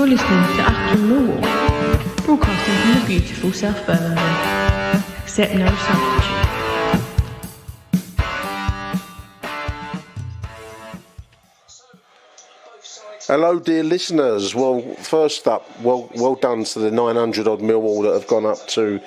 You're listening to Achtung Millwall, broadcasting from the beautiful South Birmingham. Accept no substitute. Hello, dear listeners. Well, first up, well done to the 900 odd Millwall that have gone up to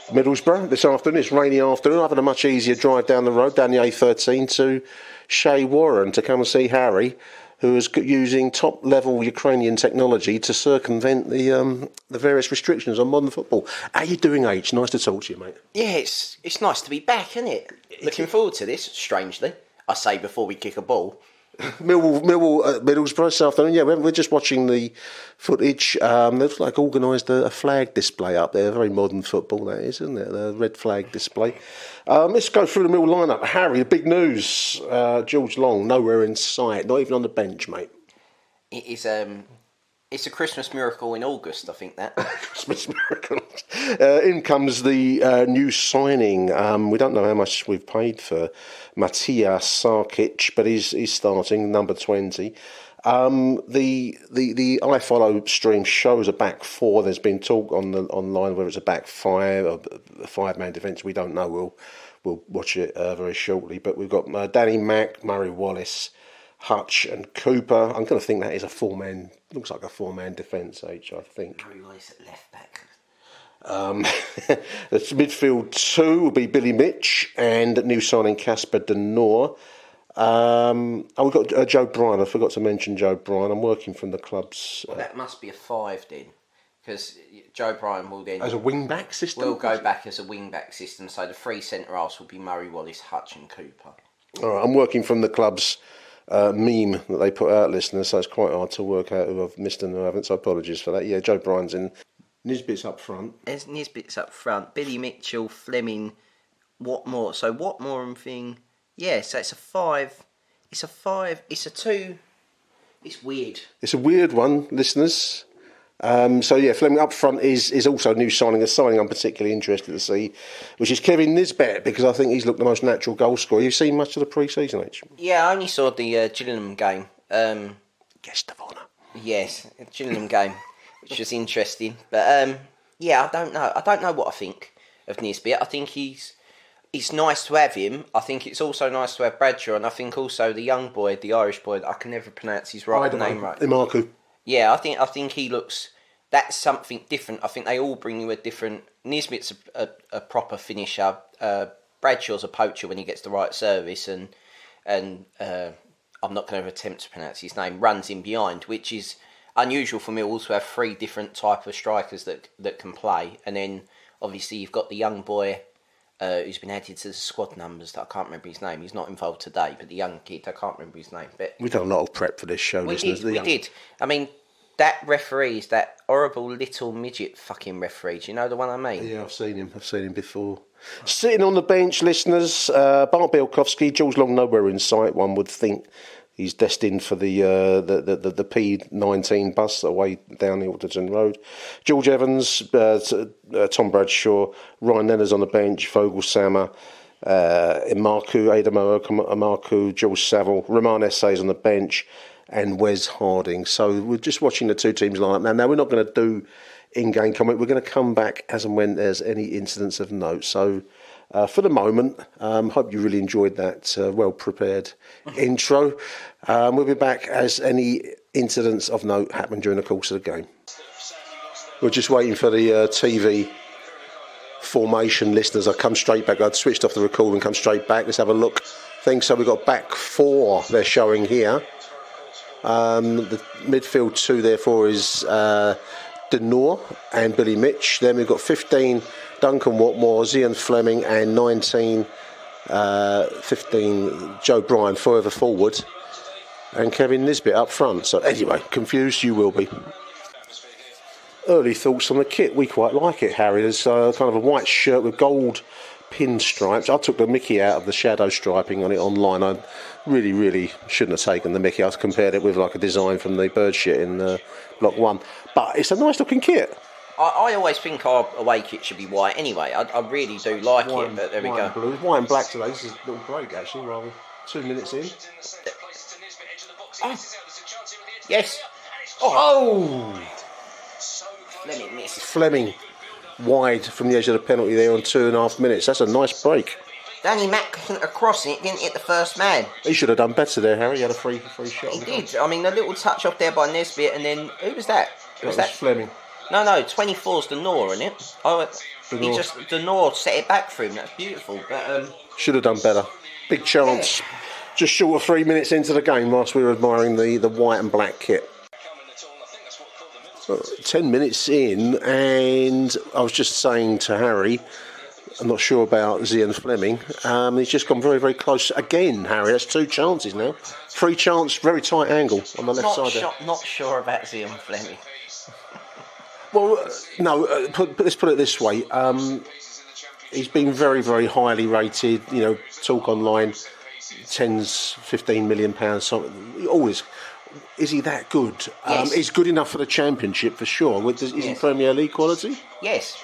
Middlesbrough this afternoon. It's rainy afternoon. I've had a much easier drive down the road, down the A13 to Shea Warren to come and see Harry, who is using top-level Ukrainian technology to circumvent the various restrictions on modern football. How you doing, H? Nice to talk to you, mate. Yeah, it's nice to be back, isn't it? Looking forward to this, strangely. I say before we kick a ball. Middlesbrough this afternoon. Yeah, we're just watching the footage. They've like organised a flag display up there. Very modern football, that is, isn't it? The red flag display. Let's go through the Mill lineup. Harry, the big news. George Long, nowhere in sight. Not even on the bench, mate. It is. It's a Christmas miracle in August, I think that. Christmas miracle. In comes the new signing. We don't know how much we've paid for Matija Sarkic, but he's starting, number 20. The iFollow stream shows a back four. There's been talk online whether it's a back five or a five-man defence. We don't know. We'll watch it very shortly. But we've got Danny Mack, Murray Wallace, Hutch and Cooper. I'm going to think that is a four-man. Looks like a four-man defence, H, I think. Murray Wallace at left back. The midfield two will be Billy Mitch and new signing Casper De Noor. We've got Joe Bryan. I forgot to mention Joe Bryan. I'm working from the club's. Well, that must be a five then, because Joe Bryan will then as a wing-back system. Will go back as a wing-back system. So the three centre halves will be Murray Wallace, Hutch, and Cooper. All right, I'm working from the club's meme that they put out, listeners. So it's quite hard to work out who I've missed and who I haven't. So apologies for that. Yeah, Joe Bryan's in. Nisbet's up front. There's Nisbet's up front. Billy Mitchell, Fleming, Watmore. So Watmore and thing. Yeah, so it's a five. It's a five. It's a two. It's weird. It's a weird one, listeners. So yeah, Fleming up front is also a new signing. A signing I'm particularly interested to see, which is Kevin Nisbet, because I think he's looked the most natural goal scorer. You've seen much of the pre-season, H? Yeah, I only saw the Gillingham game. Guest of honour. Yes, Gillingham game, which was interesting. But yeah, I don't know what I think of Nisbet. I think it's nice to have him. I think it's also nice to have Bradshaw, and I think also the young boy, the Irish boy, I can never pronounce his name right. Imaku. Yeah, I think he looks. That's something different. I think they all bring you a different. Nisbet's a proper finisher. Bradshaw's a poacher when he gets the right service, and I'm not going to attempt to pronounce his name. Runs in behind, which is unusual for Millwall to have three different type of strikers that can play, and then obviously you've got the young boy. Who's been added to the squad numbers that I can't remember his name. He's not involved today, but the young kid, I can't remember his name. But we've done a lot of prep for this show, listeners. We did. I mean, that referee is that horrible little midget fucking referee. Do you know the one I mean? Yeah, I've seen him before. Sitting on the bench, listeners, Bart Bielkowski, George Long nowhere in sight. One would think he's destined for the P19 bus away down the Alderton Road. George Evans, Tom Bradshaw, Ryan Lenners on the bench, Vogelsammer, Imaku, Adamo Imaku, George Saville, Roman Essays on the bench, and Wes Harding. So we're just watching the two teams line up now. We're not going to do in-game comment. We're going to come back as and when there's any incidents of note. So for the moment, hope you really enjoyed that well-prepared intro. We'll be back as any incidents of note happen during the course of the game. We're just waiting for the TV formation, listeners. I come straight back. I'd switched off the record and come straight back. Let's have a look. So we've got back four they're showing here. The midfield two, therefore, is De Noor and Billy Mitch. Then we've got 15... Duncan Watmore, Zian Fleming, and 15 Joe Bryan further forward, and Kevin Nisbet up front. So anyway, confused you will be. Early thoughts on the kit. We quite like it, Harry. There's kind of a white shirt with gold pinstripes. I took the mickey out of the shadow striping on it online. I really shouldn't have taken the mickey. I compared it with like a design from the bird shit in Block 1. But it's a nice looking kit. I always think our away kit should be white anyway. I really do like it, but there we go. Blue. White and black today. This is a little break actually, rather 2 minutes in. Oh. Yes. Oh! Fleming missed. Fleming wide from the edge of the penalty there on 2.5 minutes. That's a nice break. Danny Mack couldn't cross it, didn't hit the first man. He should have done better there, Harry. He had a free shot. He did. I mean, a little touch off there by Nesbitt, and then who was that? Was that Fleming? No, 24's Denor, isn't it? Oh, Denor set it back for him. That's beautiful. But should have done better. Big chance. Yeah. Just short of 3 minutes into the game, whilst we were admiring the white and black kit. 10 minutes in, and I was just saying to Harry, I'm not sure about Zian Fleming. He's just gone very, very close again, Harry. That's 2 chances now. 3 chance, very tight angle on the left side there. Not sure about Zian Fleming. Well, no, let's put it this way. He's been very, very highly rated. You know, talk online, 15 million pounds. Always. Is he that good? Yes. He's good enough for the Championship for sure. Is he Premier League quality? Yes.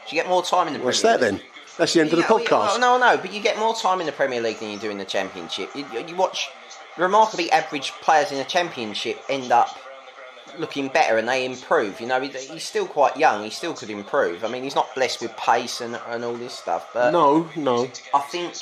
Do you get more time in the Premier League? What's that then? That's the end of the podcast. No, but you get more time in the Premier League than you do in the Championship. You watch remarkably average players in the Championship end up looking better and they improve. You know, he's still quite young. He still could improve. I mean, he's not blessed with pace and all this stuff. But no. I think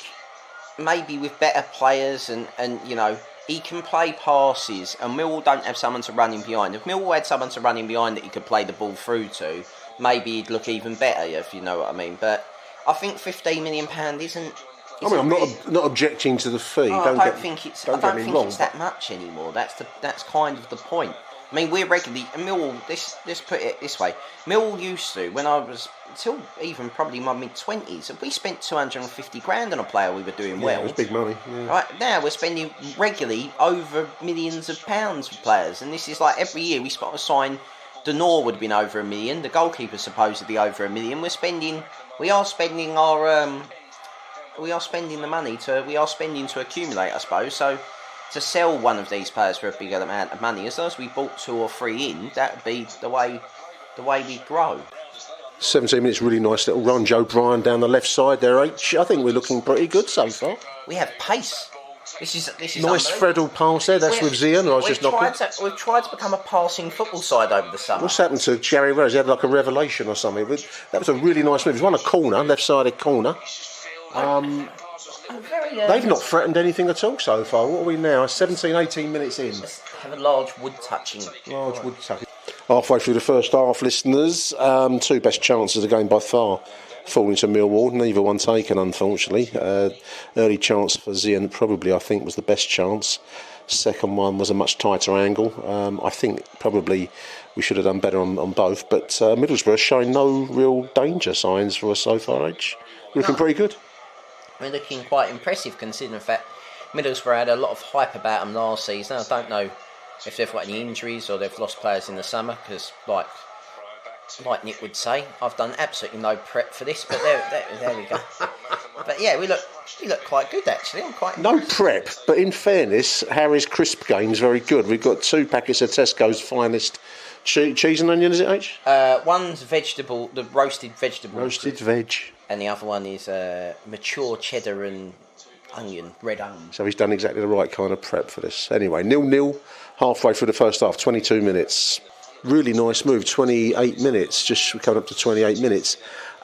maybe with better players and you know, he can play passes, and Millwall don't have someone to run in behind. If Millwall had someone to run in behind that he could play the ball through to, maybe he'd look even better, if you know what I mean. But I think £15 million isn't. I mean, I'm not objecting to the fee. I don't think it's that much anymore. That's kind of the point. I mean, we're regularly Millwall. Let's put it this way: Millwall used to, when I was until even probably my mid-20s, we spent 250 grand on a player we were doing well. It was big money. Yeah. Right now, we're spending regularly over millions of pounds for players, and this is like every year we sign. Denor would have been over $1 million. The goalkeeper's supposedly over $1 million. We are spending the money to accumulate, I suppose. So to sell one of these players for a bigger amount of money, as long as we bought 2 or 3 in, that would be the way we grow. 17 minutes, really nice little run. Joe Bryan down the left side there, H. I think we're looking pretty good so far. We have pace. This is nice Freddle pass there. That's with Zian. We've tried to become a passing football side over the summer. What's happened to Jerry Rose? He had like a revelation or something. That was a really nice move. He won a corner, left-sided corner. They've not threatened anything at all so far. What are we now? 17, 18 minutes in. Let's have a large wood touching. Halfway through the first half, listeners. 2 best chances of the game by far falling to Millwall. Neither one taken, unfortunately. Early chance for Zian probably, I think, was the best chance. Second one was a much tighter angle. I think probably we should have done better on both. But Middlesbrough showing no real danger signs for us so far, H. Looking pretty good. We're looking quite impressive considering the fact Middlesbrough had a lot of hype about them last season. I don't know if they've got any injuries or they've lost players in the summer because, like Nick would say, I've done absolutely no prep for this, but there we go. But yeah, we look quite good actually. I'm quite impressed. No prep, but in fairness, Harry's crisp game's very good. We've got 2 packets of Tesco's finest cheese and onion, is it, H? One's vegetable, the roasted vegetable. Roasted veg. And the other one is mature cheddar and onion, red onion. So he's done exactly the right kind of prep for this. Anyway, 0-0, halfway through the first half, 22 minutes. Really nice move, 28 minutes, just coming up to 28 minutes.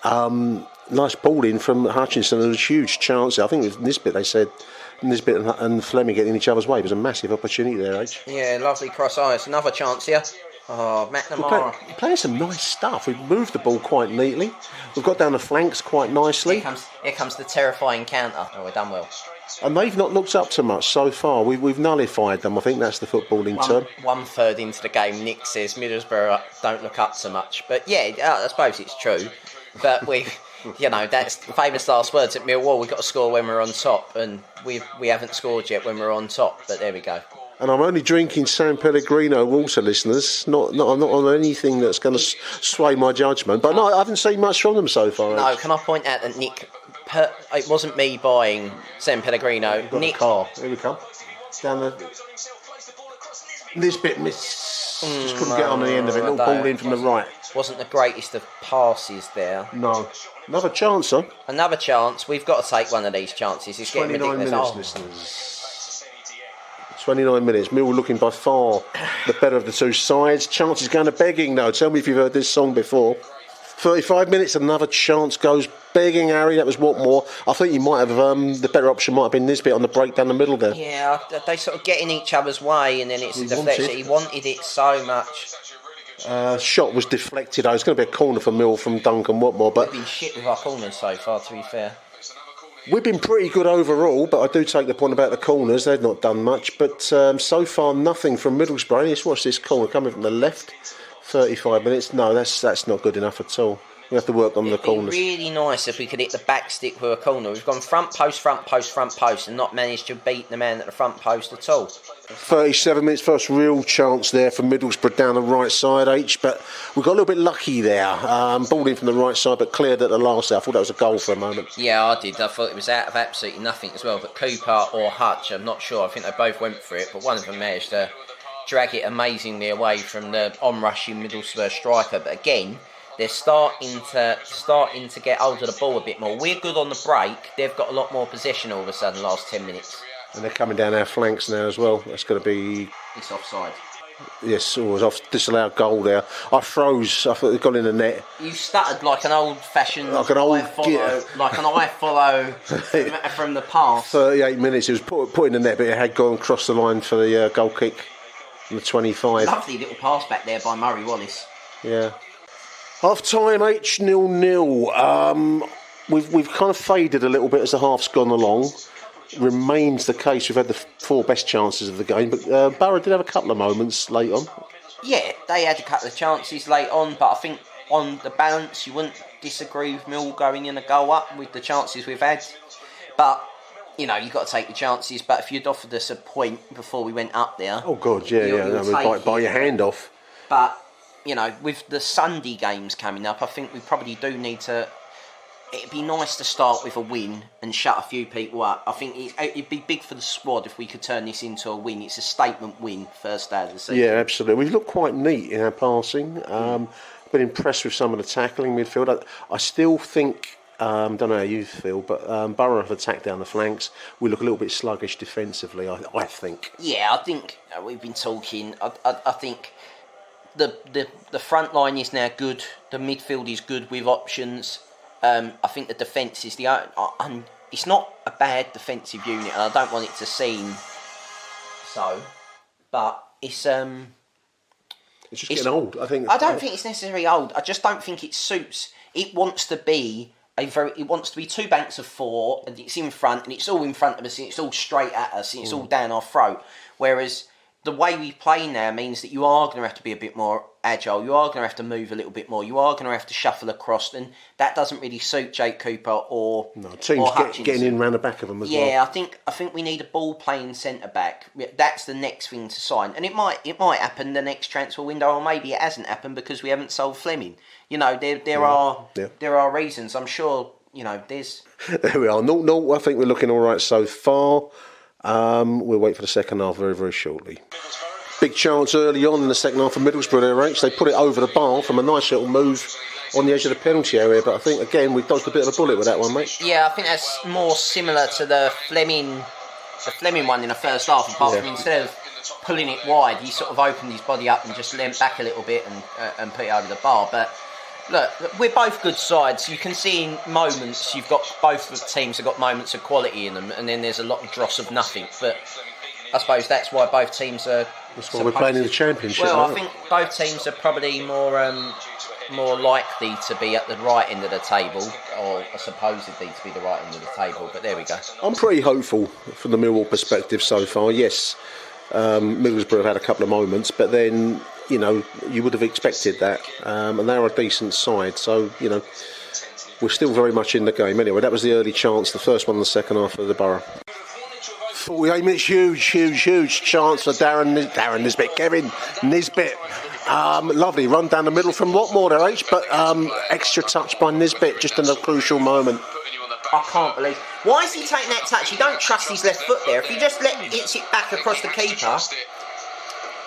Nice ball in from Hutchinson. There was a huge chance. I think with Nisbet, they said, Nisbet and Fleming getting in each other's way. It was a massive opportunity there, H. Yeah, lovely cross ice. Another chance here. Oh, McNamara. We're playing some nice stuff. We've moved the ball quite neatly. We've got down the flanks quite nicely. Here comes the terrifying counter. Oh, we're done well. And they've not looked up to much so far. We've nullified them. I think that's the footballing term. 1/3 into the game, Nick says Middlesbrough don't look up so much. But yeah, I suppose it's true. But that's the famous last words at Millwall. We've got to score when we're on top, and we haven't scored yet when we're on top. But there we go. And I'm only drinking San Pellegrino water, listeners. I'm not on anything that's going to sway my judgment. But no, I haven't seen much from them so far. No, can I point out that Nick? It wasn't me buying San Pellegrino. Nick, the car. Here we come. Down the. Nisbet miss. Just couldn't get on the end of it. Little ball in from the right. Wasn't the greatest of passes there. No. Another chance, huh? Another chance. We've got to take one of these chances. It's getting ridiculous. 29 minutes, listeners. 29 minutes. Mill looking by far the better of the two sides. Chances going to begging now. Tell me if you've heard this song before. 35 minutes, another chance goes begging, Harry. That was Watmore. I think you might have, the better option might have been Nisbet on the break down the middle there. Yeah, they sort of get in each other's way, and then it's a deflection. He wanted it so much. Shot was deflected. It's going to be a corner for Mill from Duncan Watmore. But we've been shit with our corners so far, to be fair. We've been pretty good overall, but I do take the point about the corners. They've not done much. But so far, nothing from Middlesbrough. Let's watch this corner coming from the left. 35 minutes. No, that's not good enough at all. We have to work on the corners. It'd be really nice if we could hit the back stick with a corner. We've gone front post, front post, front post, and not managed to beat the man at the front post at all. 37 minutes, first real chance there for Middlesbrough down the right side, but we got a little bit lucky there. Ball in from the right side, but cleared at the last. I thought that was a goal for a moment. Yeah, I did. I thought it was out of absolutely nothing as well. But Cooper or Hutch, I'm not sure. I think they both went for it, but one of them managed to drag it amazingly away from the on-rushing Middlesbrough striker. But again, they're starting to get hold of the ball a bit more. We're good on the break. They've got a lot more possession all of a sudden last 10 minutes. And they're coming down our flanks now as well. That's going to be... It's offside. Yes, it was off, disallowed goal there. I froze. I thought it got in the net. You stuttered like an old-fashioned like an old eye follow from the past. 38 minutes. It was put in the net, but it had gone across the line for the goal kick on the 25. Lovely little pass back there by Murray Wallace. Yeah. Half time, 0-0. We've kind of faded a little bit as the half's gone along. Remains the case. We've had the four best chances of the game, but Borough did have a couple of moments late on. Yeah, they had a couple of chances late on, but I think on the balance, you wouldn't disagree with Mill going in a goal up with the chances we've had. But you've got to take the chances. But if you'd offered us a point before we went up there, oh god, buy your hand off. But with the Sunday games coming up, I think we probably do need to. It'd be nice to start with a win and shut a few people up. I think it'd be big for the squad if we could turn this into a win. It's a statement win, first day of the season. Yeah, absolutely. We've looked quite neat in our passing. Been impressed with some of the tackling midfield. I still think, don't know how you feel, but Borough have attacked down the flanks. We look a little bit sluggish defensively, I think. Yeah, I think we've been talking. I think the front line is now good. The midfield is good with options. I think the defence is it's not a bad defensive unit, and I don't want it to seem so, but it's just getting old. I don't think it's necessarily old. I just don't think it suits. It wants to be two banks of four, and it's in front, and it's all in front of us, and it's all straight at us, and it's all down our throat. Whereas the way we play now means that you are going to have to be a bit more agile. You are going to have to move a little bit more. You are going to have to shuffle across, and that doesn't really suit Jake Cooper or teams getting in round the back of them as well. Yeah, I think we need a ball playing centre back. That's the next thing to sign, and it might happen the next transfer window, or maybe it hasn't happened because we haven't sold Fleming. There are reasons. I'm sure. There's. There we are. 0-0. I think we're looking all right so far. We'll wait for the second half very, very shortly. Big chance early on in the second half for Middlesbrough there, Rach. They put it over the bar from a nice little move on the edge of the penalty area, but I think, again, we dodged a bit of a bullet with that one, mate. Yeah, I think that's more similar to the Fleming one in the first half, apart from instead of pulling it wide, he sort of opened his body up and just leant back a little bit and put it over the bar. But look, we're both good sides. You can see in moments, both teams have got moments of quality in them, and then there's a lot of dross of nothing. But I suppose that's why both teams are. That's why we're playing in the Championship. Well, I think both teams are probably more likely to be at the right end of the table, or supposedly to be the right end of the table. But there we go. I'm pretty hopeful from the Millwall perspective so far. Yes, Middlesbrough have had a couple of moments, but then you would have expected that, and they're a decent side. So we're still very much in the game. Anyway, that was the early chance, the first one in the second half of the Borough. 48 minutes, huge chance for Kevin Nisbet. Lovely run down the middle from Watmore there, but extra touch by Nisbet just in a crucial moment. I can't believe. Why is he taking that touch? You don't trust his left foot there. If you just let it back across the keeper,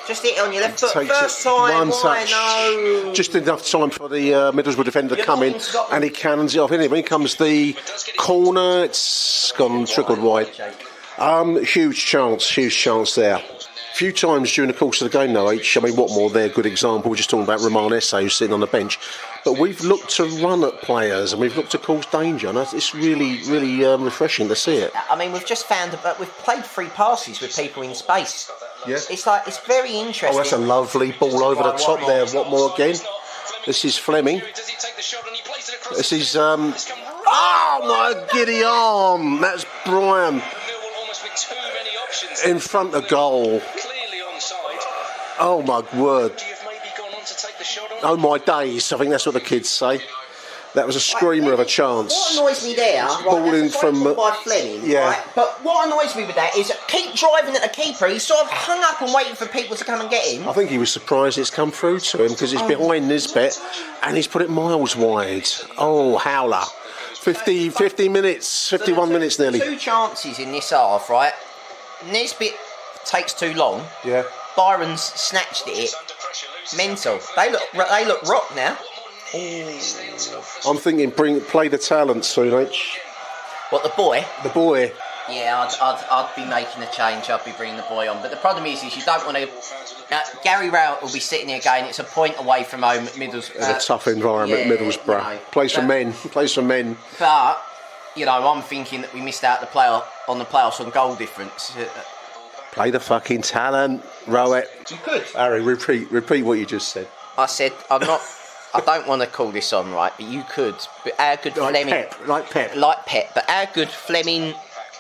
just hit it on your left foot. First time, why no? Just enough time for the Middlesbrough defender to come in, and he cannons it off. Anyway, when comes the corner, it's gone trickled wide. Huge chance there. A few times during the course of the game, though, I mean, Watmore, they're a good example. We're just talking about Roman Esse, who's sitting on the bench. But we've looked to run at players and we've looked to cause danger. And it's really, really refreshing to see it. I mean, we've just found that we've played free passes with people in space. Yeah. It's very interesting. Oh, that's a lovely ball over the top there. Watmore again. This is Fleming. This is... oh, my giddy arm. That's Brian. In front of goal. Oh, my word. Oh, my days. I think that's what the kids say. That was a screamer of a chance. What annoys me there, Ball in from by Fleming, yeah. Right? But what annoys me with that is keep driving at the keeper. He's sort of hung up and waiting for people to come and get him. I think he was surprised it's come through to him because he's behind Nisbet and he's put it miles wide. Oh, howler. 50 minutes, 51 minutes nearly. 2 chances in this half, right? Nisbet takes too long. Yeah. Byron's snatched it. Mental. They look rock now. Ooh. I'm thinking play the talent soon, H. What, the boy? The boy. Yeah, I'd be making a change. I'd be bringing the boy on. But the problem is you don't want to... Gary Rowett will be sitting here going, it's a point away from home at Middlesbrough. It's a tough environment, Middlesbrough. Plays for men. But, I'm thinking that we missed out the playoffs on goal difference. Play the fucking talent, Rowett. You could. Harry, repeat what you just said. I said, I don't want to call this on, right, but you could. But our good Fleming... Like Pep. But our good Fleming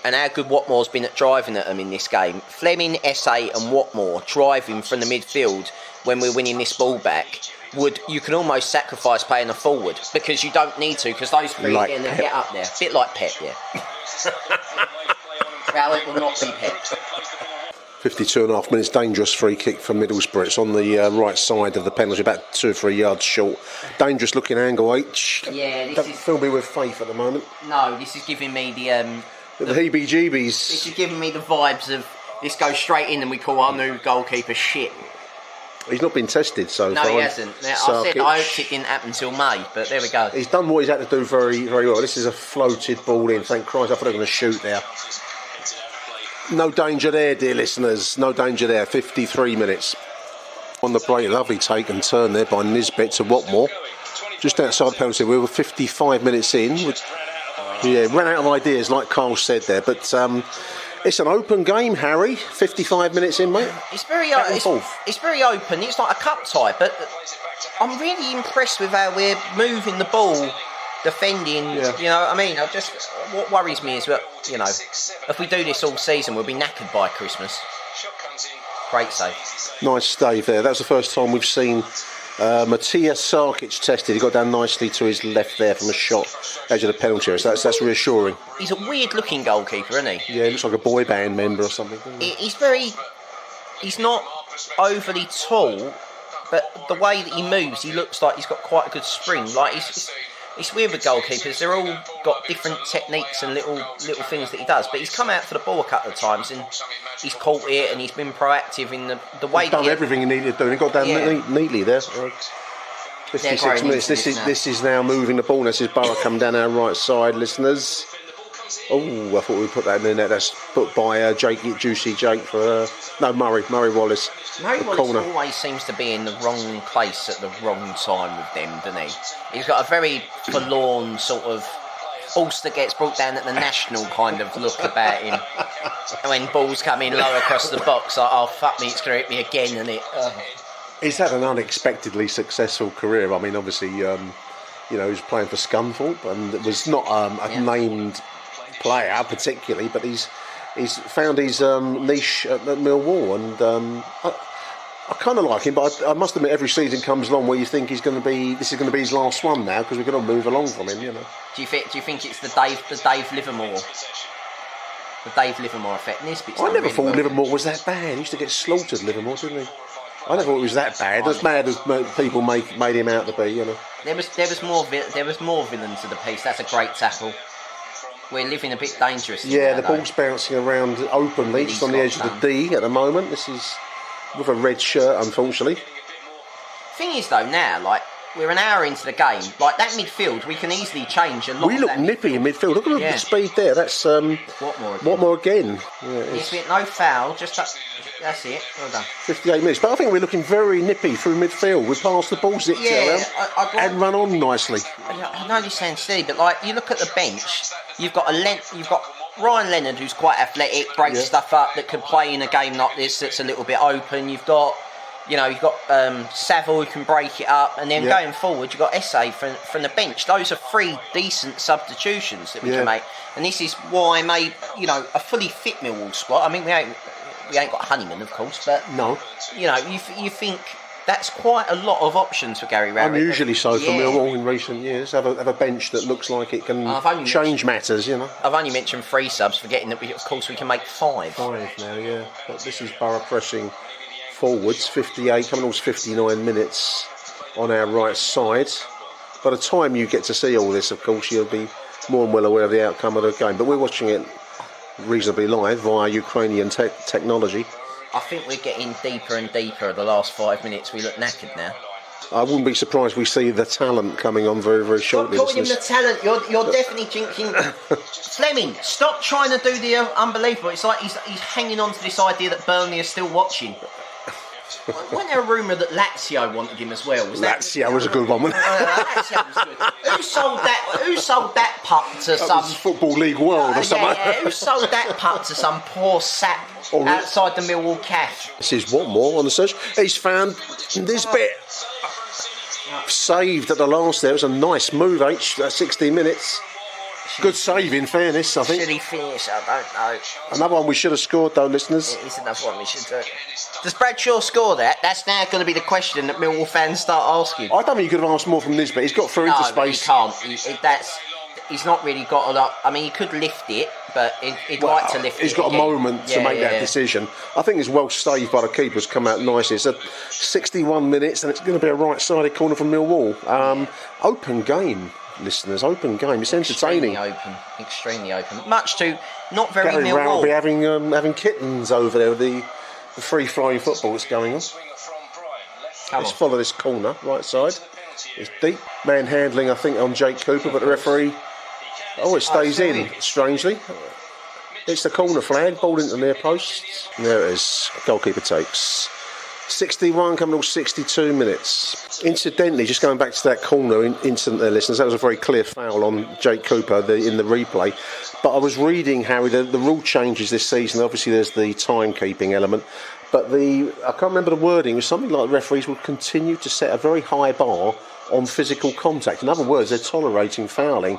and our good Watmore's been at driving at them in this game. Fleming, Esse and Watmore driving from the midfield when we're winning this ball back. You can almost sacrifice playing a forward because you don't need to because those three are going to get up there. A bit like Pep, yeah. Well, it will not be Pep. 52.5 minutes, dangerous free kick for Middlesbrough. It's on the right side of the penalty, about 2 or 3 yards short. Dangerous looking angle, H. Yeah, Don't fill me with faith at the moment. No, this is giving me the heebie-jeebies. This is giving me the vibes of this goes straight in and we call our new goalkeeper shit. He's not been tested so far. No, he hasn't. I said I hoped it didn't happen until May, but there we go. He's done what he's had to do very, very well. This is a floated ball in. Thank Christ, I thought they were going to shoot there. No danger there, dear listeners. No danger there. 53 minutes. On the break, lovely take and turn there by Nisbet to Watmore. Just outside the penalty. We were 55 minutes in. Ran out of ideas, like Carl said there. But it's an open game, Harry. 55 minutes in, mate. It's very open. It's like a cup tie. But I'm really impressed with how we're moving the ball. Defending, what worries me is that, if we do this all season, we'll be knackered by Christmas. Great save. Nice save there. That's the first time we've seen Matija Sarkic tested. He got down nicely to his left there from a shot edge of the penalty area. So that's reassuring. He's a weird-looking goalkeeper, isn't he? Yeah, he looks like a boy band member or something. He's not overly tall, but the way that he moves, he looks like he's got quite a good spring. Like it's weird with goalkeepers. They're all got different techniques and little things that he does. But he's come out for the ball a couple of times and he's caught it and he's been proactive in the way. He's done everything he needed to do. And he got down neatly there. 56 minutes. This is now moving the ball. This is Borough come down our right side, listeners. Oh, I thought we put that in the net. That's put by Juicy Jake for Murray Wallace. Murray Wallace always seems to be in the wrong place at the wrong time with them, doesn't he? He's got a very forlorn sort of horse that gets brought down at the national kind of look about him. And when balls come in low across the box, like, oh fuck me, it's going to hit me again, and it. He's had an unexpectedly successful career. I mean, obviously, he was playing for Scunthorpe, and it was not a named player particularly, but he's found his niche at Millwall, and I kind of like him, but I must admit every season comes along where you think this is going to be his last one now because we're going to move along from him, Do you think it's the Dave Livermore effect? I never thought Livermore was that bad. He used to get slaughtered, Livermore, didn't he? I never thought he was that bad. As bad as people made him out to be, There was more villain to the piece. That's a great tackle. We're living a bit dangerous. Yeah, the ball's bouncing around openly, just on the edge of the D at the moment. This is with a red shirt, unfortunately. Thing is, though, now, like, we're an hour into the game. Like that midfield, we can easily change a lot. We look nippy in midfield. Look at the speed there. That's Watmore again. Yeah, no foul. That's it. Well done. 58 minutes. But I think we're looking very nippy through midfield. We pass the ball, zipped it around, and run on nicely. I know this sounds silly, but like you look at the bench, you've got Ryan Leonard, who's quite athletic, breaks stuff up, that can play in a game like this that's a little bit open. You've got Saville who can break it up, and then going forward, you've got Essay from the bench. Those are 3 decent substitutions that we can make, and this is why I made a fully fit Millwall squad. I mean, we ain't got Honeyman, of course, but no, you think that's quite a lot of options for Gary Rowett. Unusually so for Millwall in recent years. Have a bench that looks like it can change matters. I've only mentioned 3 subs, forgetting that we can make 5. 5 now, yeah. But this is Borough pressing forwards, 58, coming towards 59 minutes on our right side. By the time you get to see all this, of course, you'll be more than well aware of the outcome of the game. But we're watching it reasonably live via Ukrainian technology. I think we're getting deeper and deeper the last 5 minutes. We look knackered now. I wouldn't be surprised we see the talent coming on very, very shortly. Stop calling him the talent. You're definitely thinking... Fleming, stop trying to do the unbelievable. It's like he's hanging on to this idea that Burnley are still watching. Wasn't there a rumour that Lazio wanted him as well? Lazio was a good one, wasn't it? Lazio was good. Who sold that pup to some... was Football League World or something. Who sold that pup to some poor sap outside the Millwall cafe? This is Watmore on the search. He's found this bit. Saved at the last there. It was a nice move, 60 minutes. Good save, in fairness, I think. Should he finish? I don't know. Another one we should have scored, though, listeners. It is another one we should do. Does Bradshaw score that? That's now going to be the question that Millwall fans start asking. I don't think you could have asked more from Nisbet. He's got through into space. No, he can't. He's not really got a lot. I mean, he could lift it, but he'd like to lift it. He's got a moment to make that decision. I think it's well saved by the keeper's come out nicely. It's 61 minutes, and it's going to be a right-sided corner from Millwall. Open game. Listeners, open game. It's entertaining. Extremely open. Much to not very Gary Millwall. Will be having kittens over there with the free-flowing football that's going on. Let's follow this corner, right side. It's deep. Man-handling, I think, on Jake Cooper, but the referee... Oh, it stays in, strangely. It's the corner flag, ball into the near post. There it is. Goalkeeper takes. 61 coming to 62 minutes. Incidentally, just going back to that corner incident there, listeners, that was a very clear foul on Jake Cooper in the replay. But I was reading, Harry, the rule changes this season. Obviously, there's the timekeeping element. But I can't remember the wording. It was something like referees will continue to set a very high bar on physical contact. In other words, they're tolerating fouling,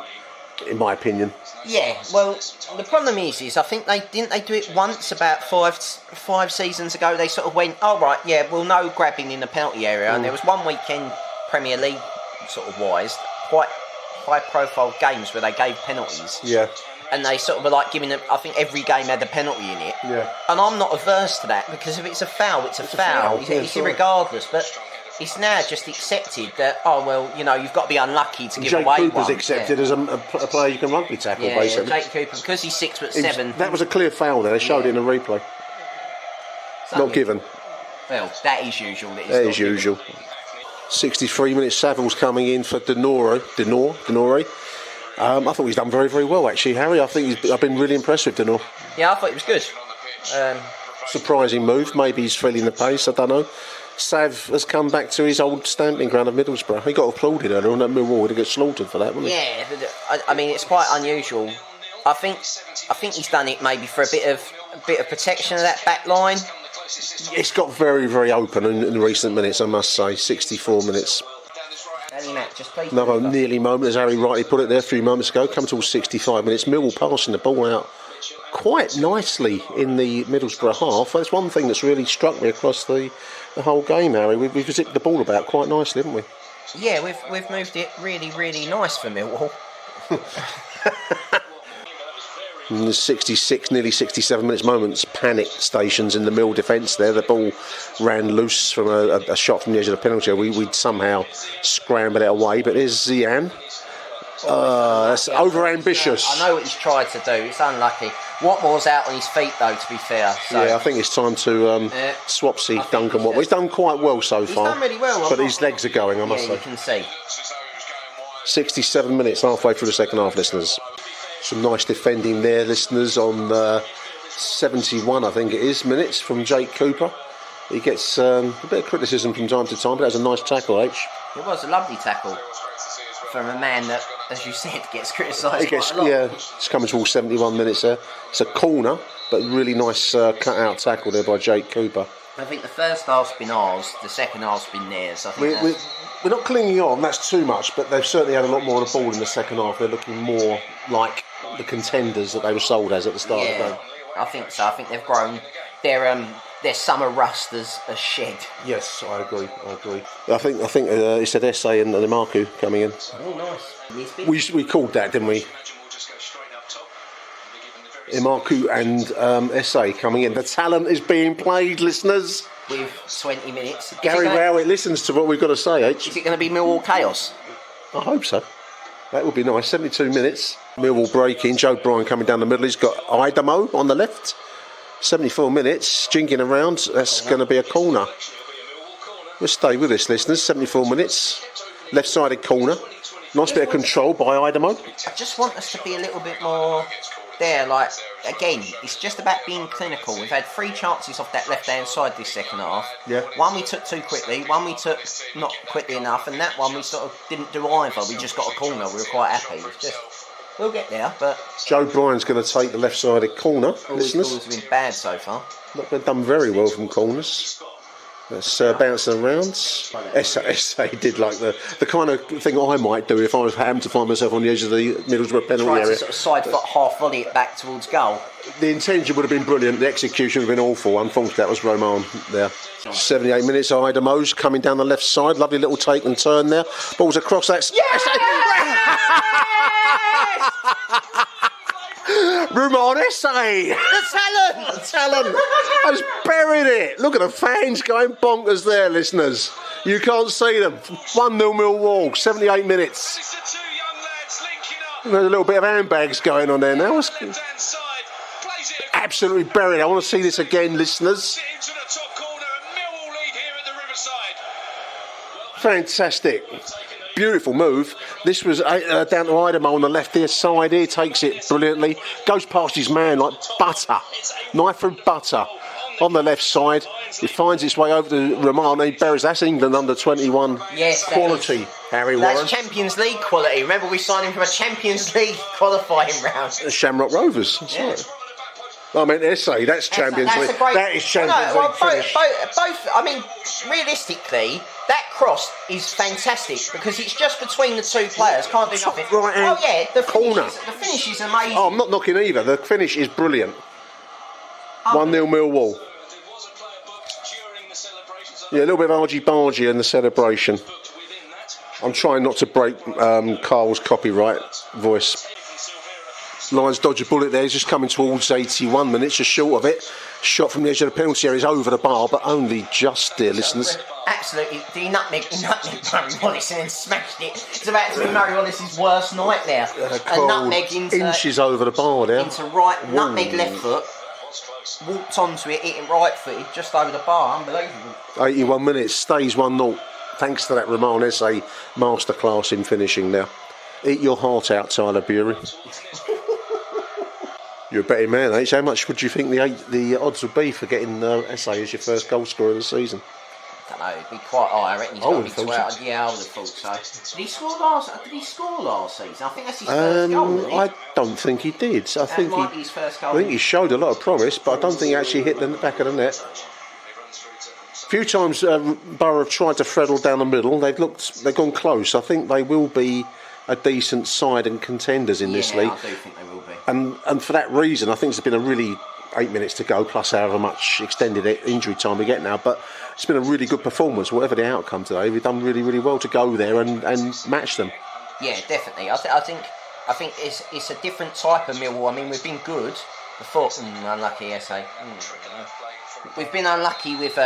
in my opinion. Yeah, well, the problem is I think they do it once about five seasons ago. They sort of went, oh right, yeah, well, no grabbing in the penalty area. And there was one weekend Premier League sort of wise, quite high profile games where they gave penalties. Yeah. And they sort of were like giving them, I think every game had a penalty in it. Yeah. And I'm not averse to that, because if it's a foul, it's a foul. It's irregardless. But it's now just accepted that, oh, well, you've got to be unlucky to give away one. Jake Cooper's accepted as a player you can rugby tackle, basically. Jake Cooper, because he's 6'7". That was a clear foul there. They showed it in a replay. Not given. Well, that is usual. That is usual. 63 minutes, Saville's coming in for Denore. I thought he's done very, very well, actually, Harry. I've been really impressed with Denore. Yeah, I thought he was good. Surprising move. Maybe he's feeling the pace, I don't know. Sav has come back to his old stamping ground of Middlesbrough. He got applauded earlier on at Millwall to get slaughtered for that, wasn't he? Yeah, I mean, it's quite unusual. I think he's done it maybe for a bit of protection of that back line. It's got very, very open in recent minutes, I must say. 64 minutes. Another nearly moment, as Harry rightly put it there a few moments ago. Come to all 65 minutes. Millwall passing the ball out quite nicely in the Middlesbrough half. That's one thing that's really struck me across the whole game, Harry. We've zipped the ball about quite nicely, haven't we? Yeah, we've moved it really, really nice for Millwall. In the 66, nearly 67 minutes moments, panic stations in the Mill defence there. The ball ran loose from a shot from the edge of the penalty. We'd somehow scramble it away, but here's Zian. That's over-ambitious. I know what he's tried to do. It's unlucky. Watmore's out on his feet, though, to be fair. So. Yeah, I think it's time to swapsy Duncan Watmore. He's done quite well so far. He's done really well. But his legs are going, I must say. You can see. 67 minutes, halfway through the second half, listeners. Some nice defending there, listeners, on 71, I think it is, minutes from Jake Cooper. He gets a bit of criticism from time to time, but that was a nice tackle, H. It was a lovely tackle from a man that, as you said, gets criticised quite a lot. Yeah, it's coming towards 71 minutes there. It's a corner, but really nice cut-out tackle there by Jake Cooper. I think the first half's been ours, the second half's been theirs. I think we're not clinging on, that's too much, but they've certainly had a lot more of the ball in the second half. They're looking more like the contenders that they were sold as at the start of the game. I think so. I think they've grown. Their summer rust has shed. Yes, I agree. I think he said Essay and Marku coming in. Oh, nice. We called that, didn't we? Imarku and Essay coming in. The talent is being played, listeners. With 20 minutes. Gary Rowett listens to what we've got to say, H. Is it going to be Millwall chaos? I hope so. That would be nice. 72 minutes. Millwall breaking. Joe Bryan coming down the middle. He's got Idamo on the left. 74 minutes. Jinking around. That's going to be a corner. We'll stay with this, listeners. 74 minutes. Left-sided corner. Nice bit of control by Idamo. I just want us to be a little bit more there. Like, again, it's just about being clinical. We've had 3 chances off that left-hand side this second half. Yeah. One we took too quickly, one we took not quickly enough, and that one we sort of didn't do either. We just got a corner. We were quite happy. It's just, we'll get there, but... Joe Bryan's going to take the left-sided corner, listeners. All his corners have been bad so far. They've done very well from corners. That's bouncing around. SA did like the kind of thing I might do if I was happened to find myself on the edge of the Middlesbrough penalty area. To sort of side foot, half volley it back towards goal. The intention would have been brilliant. The execution would have been awful. Unfortunately, that was Roman there. 78 minutes. Idamo's coming down the left side. Lovely little take and turn there. Balls across that. Yes! Roman Essay! The talent! Has buried it! Look at the fans going bonkers there, listeners. You can't see them. 1-0 Millwall, 78 minutes. There's a little bit of handbags going on there now. Absolutely buried. I want to see this again, listeners. Fantastic. Beautiful move. This was down to Idamo on the left-hand side here. Takes it brilliantly. Goes past his man like butter. Knife through butter. On the left side. It finds its way over to Romano. He buries. That's England under 21 quality, Harry Warren. That's Champions League quality. Remember, we signed him from a Champions League qualifying round. Shamrock Rovers. That's right. I mean, Essay, that's Champions League. That is Champions League finish. Both, I mean, realistically, that cross is fantastic because it's just between the two players. Can't do nothing. The corner. The finish is amazing. Oh, I'm not knocking either. The finish is brilliant. 1-0 Millwall. Yeah, a little bit of argy-bargy in the celebration. I'm trying not to break Carl's copyright voice. Lions dodge a bullet there. He's just coming towards 81 minutes, just short of it. Shot from the edge of the penalty area is over the bar, but only just, dear listeners. Absolutely. He nutmeg Murray Wallace and then smashed it. It's about to be Murray Wallace's worst nightmare. A nutmeg into inches over the bar there. Into right, nutmeg left foot. Walked onto it, hitting right footed, just over the bar. Unbelievable. 81 minutes, stays 1-0. Thanks to that Roman Essay masterclass in finishing now. Eat your heart out, Tyler Bury. You're a betting man, H. How much would you think the odds would be for getting Essay as your first goal scorer of the season? I don't know, it'd be quite high. I reckon he's got to be 12. Yeah, I would have thought so. Did he score last season? I think that's his first goal, I don't think he did. I think might be his first goal. I think he showed a lot of promise, but I don't think he actually hit the back of the net. A few times Borough have tried to freddle down the middle. They've gone close. I think they will be a decent side and contenders in this league. I do think they will be. And for that reason, I think it's been a really 8 minutes to go, plus however much extended injury time we get now. But it's been a really good performance, whatever the outcome today. We've done really, really well to go there and match them. Yeah, definitely. I think it's a different type of Millwall. I mean, we've been good before. Unlucky, Essay. We've been unlucky with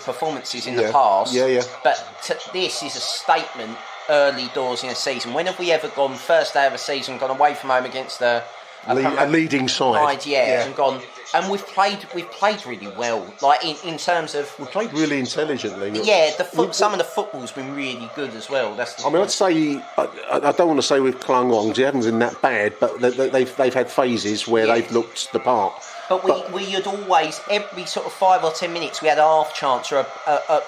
performances in the past. Yeah. But this is a statement early doors in a season. When have we ever gone first day of a season, gone away from home against a leading side? And gone. And we've played really well. Like in terms of, we played really intelligently. Yeah, some of the football's been really good as well. I'd say I don't want to say we've clung on. They haven't been that bad, but they've had phases where they've looked the part. But we had always, every sort of 5 or 10 minutes, we had a half chance or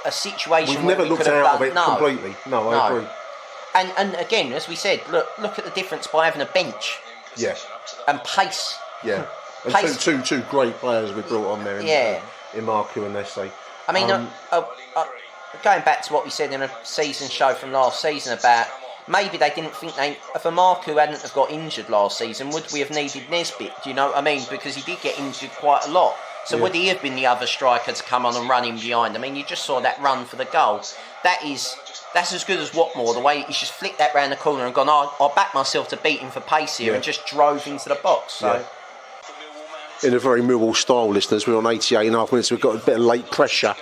a situation. We've where never we looked could have out of done, it completely. No, I agree. And again, as we said, look at the difference by having a bench. Yeah. And pace. Yeah. And two great players we brought on there in Marku and Nesse. I mean, going back to what we said in a season show from last season about maybe they didn't think if Marku hadn't have got injured last season, would we have needed Nesbitt? Do you know what I mean? Because he did get injured quite a lot. So would he have been the other striker to come on and run in behind? I mean, you just saw that run for the goal. That's as good as Watmore, the way he's just flicked that round the corner and gone, I'll back myself to beat him for pace here, and just drove into the box. So, in a very Millwall style, listeners, we're on 88.5 minutes. We've got a bit of late pressure.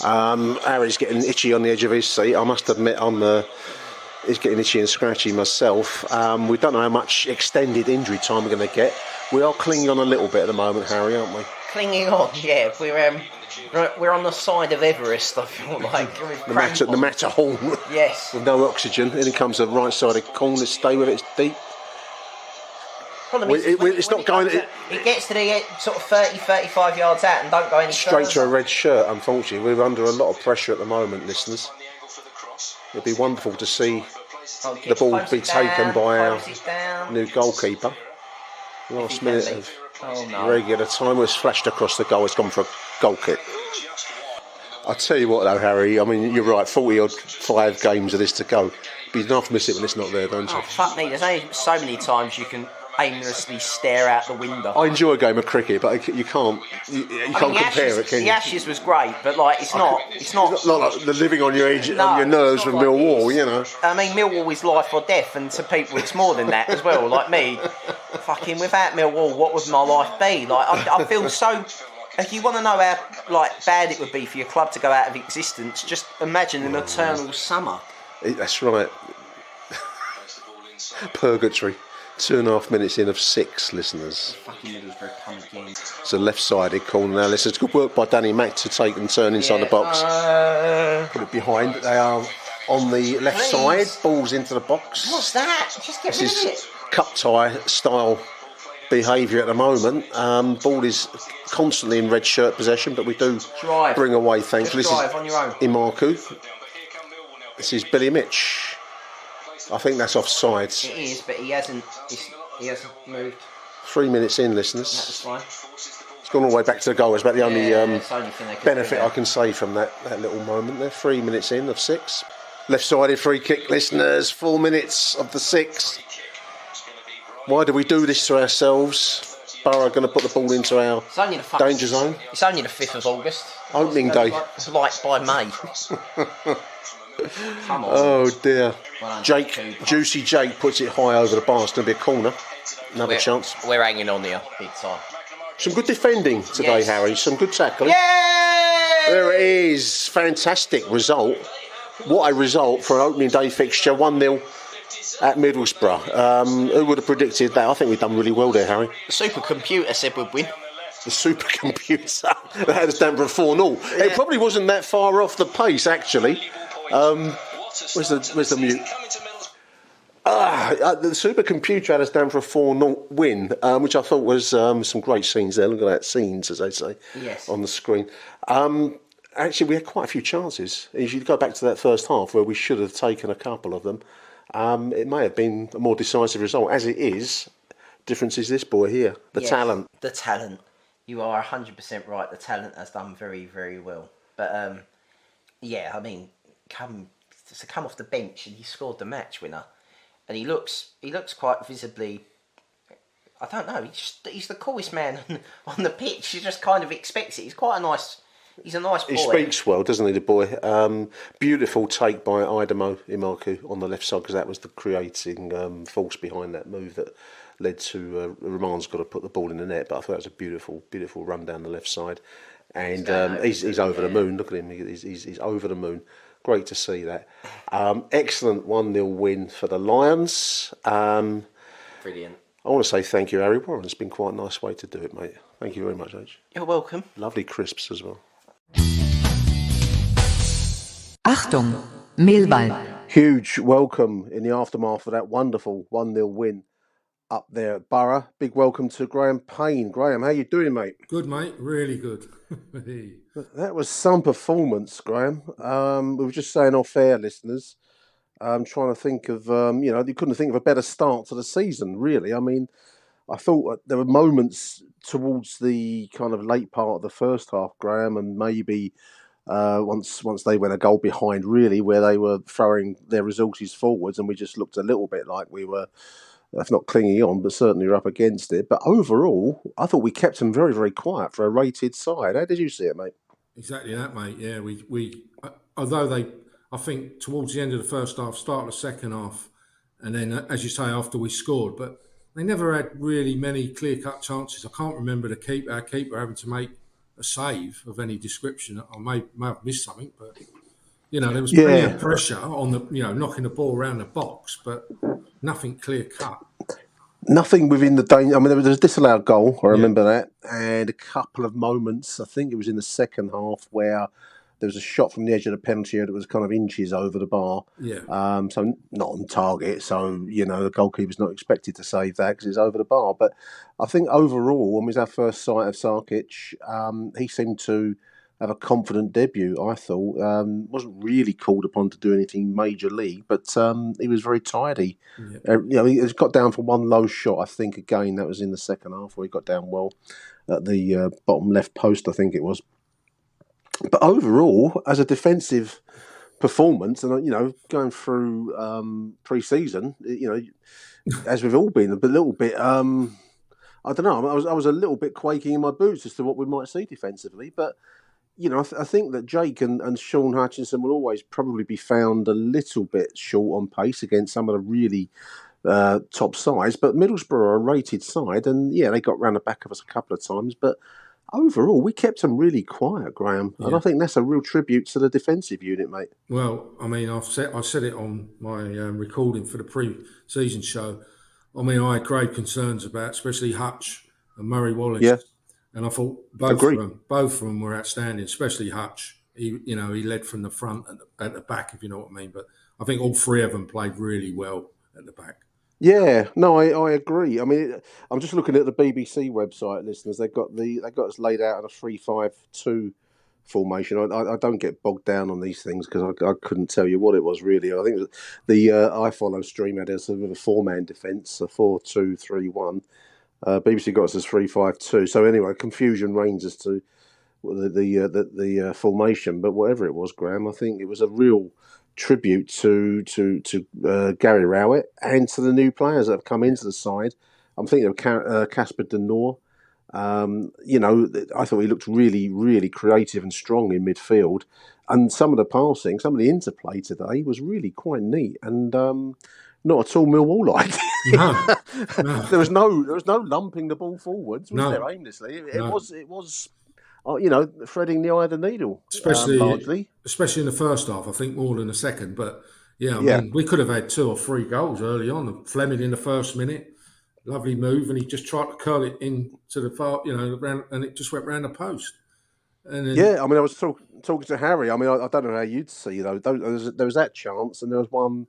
Harry's getting itchy on the edge of his seat. I must admit, he's getting itchy and scratchy myself. We don't know how much extended injury time we're going to get. We are clinging on a little bit at the moment, Harry, aren't we? Clinging on, yeah. We're on the side of Everest, I feel like. The Matterhorn. Yes. With no oxygen. In comes the right-sided corner. Stay with it, it's deep. It's not going. It gets to the sort of 30, 35 yards out and don't go any straight further. to a red shirt. Unfortunately, we're under a lot of pressure at the moment, listeners. It'd be wonderful to see the ball be taken by our new goalkeeper. Last minute of regular time was flashed across the goal. It's gone for a goal kick. I tell you what, though, Harry. I mean, you're right. 45 games of this to go. But you don't have to miss it when it's not there, don't you? Oh, fuck me! There's only so many times you can aimlessly stare out the window. I enjoy a game of cricket, but you can't compare it, can you? The Ashes was great, but like it's not like the living on your nerves with Millwall, you know. I mean, Millwall is life or death, and to people it's more than that as well. Like me, fucking without Millwall, what would my life be? Like I feel so. If you want to know how bad it would be for your club to go out of existence, just imagine an eternal summer. That's right. Purgatory. 2.5 minutes in of 6, listeners. Fucking Middlesbrough come again. It's a left-sided corner now. It's good work by Danny Mack to take and turn inside the box. Put it behind. They are on the left side. Balls into the box. What's that? Just get rid of it. Cup tie style behaviour at the moment. Ball is constantly in red shirt possession, but we do bring away, thankfully. Just drive on your own. Imarku. This is Billy Mitch. I think that's offsides. It is, but he hasn't moved. 3 minutes in, listeners. That's fine. It's gone all the way back to the goal. It's about the only benefit do I can say from that little moment there. 3 minutes in of 6. Left-sided free kick, listeners. 4 minutes of the 6. Why do we do this to ourselves? Borough going to put the ball into our danger zone. It's only the 5th of August. Opening day. It's like by May. Come on. Oh dear. Juicy Jake puts it high over the bar. It's going to be a corner. Another chance. We're hanging on here big time. Some good defending today, Harry. Some good tackling. Yay! There it is. Fantastic result. What a result for an opening day fixture. 1-0 at Middlesbrough. Who would have predicted that? I think we've done really well there, Harry. The supercomputer said we'd win. The supercomputer. That had us down for a 4-0. Yeah. It probably wasn't that far off the pace, actually. Where's the mute? The supercomputer had us down for a 4-0 win, which I thought was some great scenes there. Look at that, scenes, as they say, on the screen. Actually, we had quite a few chances. If you go back to that first half where we should have taken a couple of them, it may have been a more decisive result. As it is, difference is this boy here, the talent. The talent. You are 100% right. The talent has done very, very well. But, I mean, come off the bench and he scored the match winner. And he looks quite visibly, I don't know, he's the coolest man on the pitch. You just kind of expects it. He's a nice boy. He speaks well, doesn't he, the boy? Beautiful take by Imarku on the left side, because that was the creating force behind that move that led to Roman's got to put the ball in the net. But I thought it was a beautiful, beautiful run down the left side. And he's over the moon. Look at him, he's over the moon. Great to see that. Excellent 1-0 win for the Lions. Brilliant. I want to say thank you, Harry Warren. It's been quite a nice way to do it, mate. Thank you very much, H. You're welcome. Lovely crisps as well. Achtung, Millwall. Huge welcome in the aftermath of that wonderful 1-0 win up there at Borough. Big welcome to Graham Payne. Graham, how you doing, mate? Good, mate. Really good. That was some performance, Graham. We were just saying off air, listeners. I'm trying to think of, you couldn't think of a better start to the season, really. I mean, I thought there were moments towards the kind of late part of the first half, Graham, and maybe once they went a goal behind, really, where they were throwing their resources forwards, and we just looked a little bit like we were, if not clinging on, but certainly were up against it. But overall, I thought we kept them very, very quiet for a rated side. How did you see it, mate? Exactly that, mate. Yeah, we although I think towards the end of the first half, start of the second half, and then, as you say, after we scored, but they never had really many clear-cut chances. I can't remember our keeper having to make a save of any description. I may have missed something, but there was plenty of pressure on the knocking the ball around the box, but nothing clear-cut. Nothing within the danger. I mean, there was a disallowed goal. I remember that, and a couple of moments. I think it was in the second half where there was a shot from the edge of the penalty area that was kind of inches over the bar. Yeah. So not on target. So the goalkeeper's not expected to save that because it's over the bar. But I think overall, when it was our first sight of Sarkic, he seemed to have a confident debut. I thought wasn't really called upon to do anything major league, but he was very tidy. Yeah. He got down for one low shot. I think again that was in the second half where he got down well at the bottom left post. I think it was. But overall, as a defensive performance, and going through pre-season, as we've all been, a little bit. I don't know. I was a little bit quaking in my boots as to what we might see defensively, but. I think that Jake and Sean Hutchinson will always probably be found a little bit short on pace against some of the really top sides. But Middlesbrough are a rated side, and they got round the back of us a couple of times. But overall, we kept them really quiet, Graham. Yeah. And I think that's a real tribute to the defensive unit, mate. Well, I mean, I said it on my recording for the pre-season show. I mean, I had grave concerns about, especially Hutch and Murray Wallace. Yeah. And I thought both of them were outstanding, especially Hutch. He led from the front and at the back, if you know what I mean. But I think all three of them played really well at the back. Yeah, no, I agree. I mean, I'm just looking at the BBC website, listeners. They got us laid out in a 3-5-2 formation. I don't get bogged down on these things because I couldn't tell you what it was really. I think the iFollow stream had us with a 4-man defence, a 4-2-3-1. BBC got us as 3-5-2. So anyway, confusion reigns as to the formation. But whatever it was, Graham, I think it was a real tribute to Gary Rowett and to the new players that have come into the side. I'm thinking of Casper De Noor. I thought he looked really, really creative and strong in midfield. And some of the passing, some of the interplay today was really quite neat and not at all Millwall-like. No. There was no lumping the ball forwards, was there, aimlessly? It was threading the eye of the needle, largely. Especially in the first half, I think more than the second. But I mean, we could have had 2 or 3 goals early on. Fleming in the first minute, lovely move, and he just tried to curl it in to the far, around, and it just went round the post. And then, I mean, I was talking to Harry. I mean, I don't know how you'd see though. There was that chance, and there was one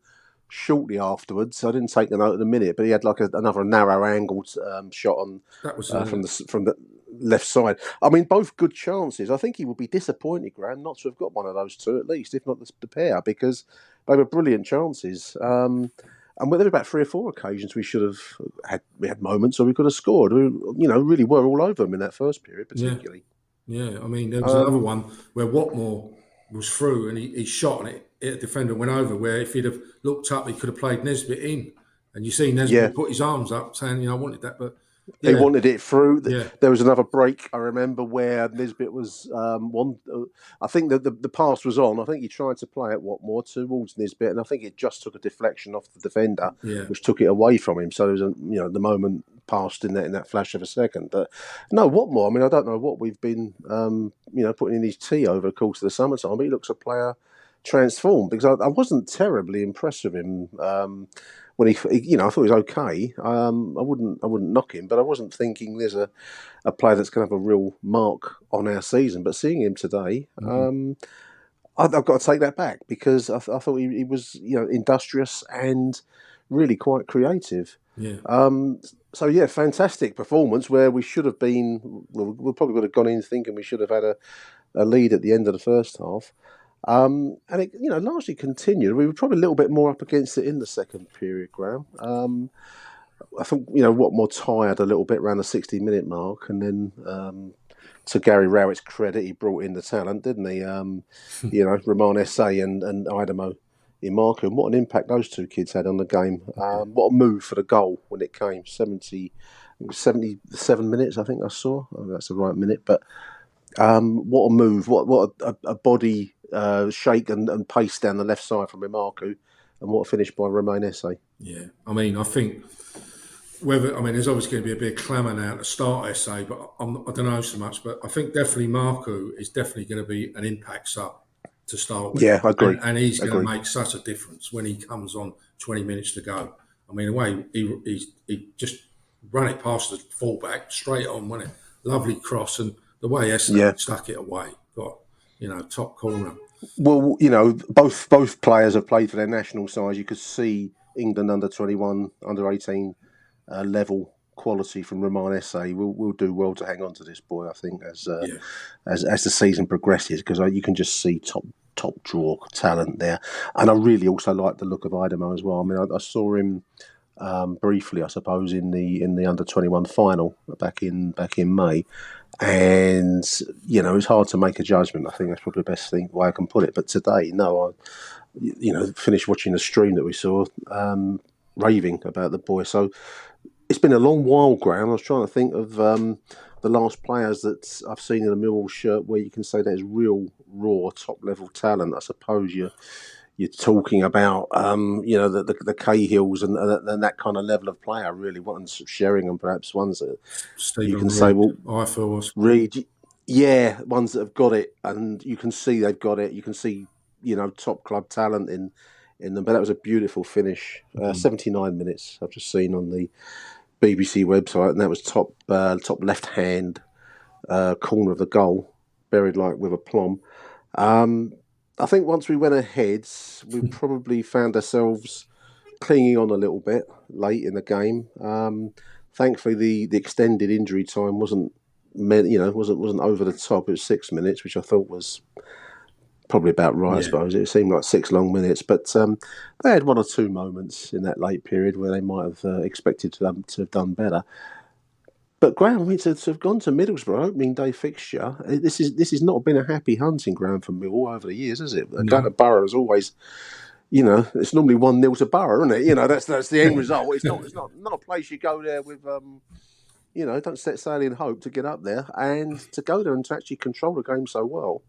shortly afterwards. I didn't take the note at the minute, but he had like another narrow angled shot on that was from the left side. I mean, both good chances. I think he would be disappointed, Graham, not to have got one of those two at least, if not the pair, because they were brilliant chances. And there were about 3 or 4 occasions we should have had. We had moments where we could have scored. We, really were all over them in that first period, particularly. Yeah. I mean, there was another one where Watmore was through and he shot and it hit a defender and went over. Where if he'd have looked up, he could have played Nesbitt in. And you see Nesbitt put his arms up, saying, "I wanted that," but. He wanted it through. There was another break, I remember, where Nisbet was one. I think that the pass was on. I think he tried to play it Watmore towards Nisbet, and I think it just took a deflection off the defender, which took it away from him. So there was the moment passed in that flash of a second. But no, Watmore. I mean, I don't know what we've been putting in his tea over the course of the summertime, but he looks a player transformed, because I wasn't terribly impressed with him when he, you know, I thought he was okay. I wouldn't knock him, but I wasn't thinking there's a player that's going to have a real mark on our season. But seeing him today, I've got to take that back, because I thought he was, you know, industrious and really quite creative. Yeah. So yeah, fantastic performance where we should have been. Well, we probably would have gone in thinking we should have had a lead at the end of the first half. And it, you know, largely continued. We were probably a little bit more up against it in the second period, Graham. I think, you know, Watmore tired a little bit around the 60-minute mark, and then to Gary Rowett's credit, he brought in the talent, didn't he? You know, Roman Esse and Idemo Imarku, and what an impact those two kids had on the game. What a move for the goal when it came. 77 minutes, I think I saw. Oh, that's the right minute, but what a move! What a body shake and pace down the left side from Imarku, and what a finish by Romain Esse. Yeah, I mean, I think there's obviously going to be a bit of clamour now to start Esse, but I don't know so much. But I think definitely Marku is definitely going to be an impact sub to start with. Yeah, I agree. And he's going to make such a difference when he comes on 20 minutes to go. I mean, the way he just run it past the fullback straight on, wasn't it? Lovely cross, and the way Esse stuck it away, got, you know, top corner. Well, you know, both players have played for their national sides. You could see England under 21, under 18 level quality from Romain Esse. We'll do well to hang on to this boy, I think, as the season progresses, because you can just see top draw talent there. And I really also like the look of Idemo as well. I mean, I saw him briefly, I suppose, in the under 21 final back in May. And, you know, it's hard to make a judgment. I think that's probably the best way I can put it. But today, no, I finished watching the stream that we saw, raving about the boy. So it's been a long while, Graham. I was trying to think of the last players that I've seen in a Millwall shirt where you can say there's real, raw, top-level talent. I suppose you're talking about, you know, the Cahills and that kind of level of player, really. One's Sheringham, perhaps, ones that Stephen you can Reed, say, well, I feel Reed, yeah, ones that have got it, and you can see they've got it. You can see, you know, top club talent in them. But that was a beautiful finish. 79 minutes I've just seen on the BBC website, and that was top left hand corner of the goal, buried like with a plum. I think once we went ahead, we probably found ourselves clinging on a little bit late in the game. Thankfully, the extended injury time wasn't over the top. It was 6 minutes, which I thought was probably about right. I suppose it seemed like 6 long minutes, but they had one or two moments in that late period where they might have expected to have done better. But Graham, to have gone to Middlesbrough opening day fixture, this has not been a happy hunting ground for Millwall over the years, has it? Going to Borough is always, you know, it's normally 1-0 to Borough, isn't it? You know, that's the end result. It's not a place you go there with, you know, don't set sail in hope to get up there, and to go there and to actually control the game so well.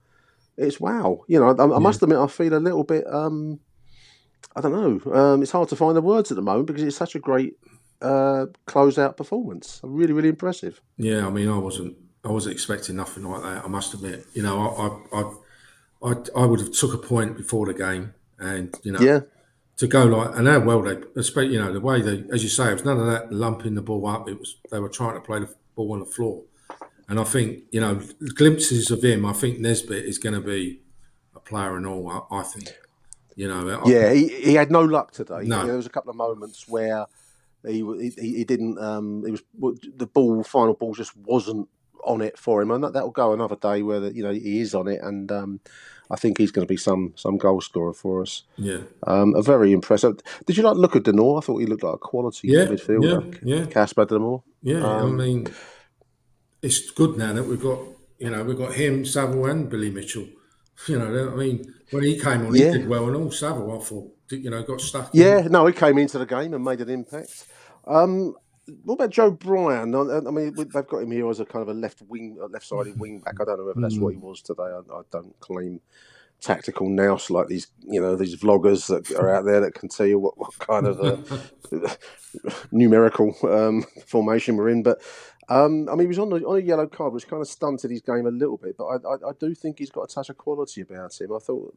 It's wow. You know, I must admit, I feel a little bit, I don't know. It's hard to find the words at the moment because it's such a great close-out performance. Really, really impressive. Yeah, I mean, I wasn't expecting nothing like that, I must admit. You know, I would have took a point before the game, and, you know, to go like, and how well they, you know, the way they, as you say, it was none of that lumping the ball up. It was, they were trying to play the ball on the floor. And I think, you know, glimpses of him, I think Nesbitt is going to be a player and all, I think. You know, he had no luck today. No. There was a couple of moments where he didn't. It was the final ball just wasn't on it for him, and that will go another day where he is on it, and I think he's going to be some goal scorer for us. Yeah, a very impressive. Did you like look at Denor? I thought he looked like a quality midfielder. Yeah, Casper Denor. Yeah, I mean, it's good now that we've got him, Saville, and Billy Mitchell. You know, I mean, when he came on, he did well, and all Saville, I thought, got stuck. Yeah, no, he came into the game and made an impact. What about Joe Bryan? I mean, they've got him here as a kind of a left-sided wing back. I don't know whether that's what he was today. I don't claim tactical nous like these vloggers that are out there that can tell you what kind of numerical formation we're in. But I mean, he was on a yellow card, which kind of stunted his game a little bit. But I do think he's got a touch of quality about him. I thought,